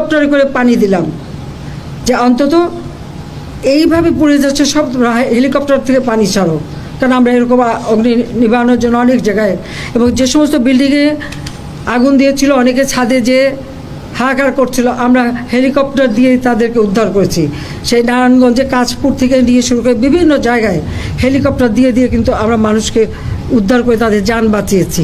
হেলিকপ্টারে করে পানি দিলাম, যে অন্তত এইভাবে পুড়ে যাচ্ছে সব হেলিকপ্টার থেকে পানি ছাড়ো। কারণ আমরা এরকম অগ্নি নিবারণের জন্য অনেক জায়গায়, এবং যে সমস্ত বিল্ডিংয়ে আগুন দিয়েছিল অনেকে ছাদে যে হাহাকার করছিল, আমরা হেলিকপ্টার দিয়ে তাদেরকে উদ্ধার করেছি। সেই নারায়ণগঞ্জে কাঁচপুর থেকে নিয়ে শুরু করে বিভিন্ন জায়গায় হেলিকপ্টার দিয়ে দিয়ে কিন্তু আমরা মানুষকে উদ্ধার করে তাদের যান বাঁচিয়েছি।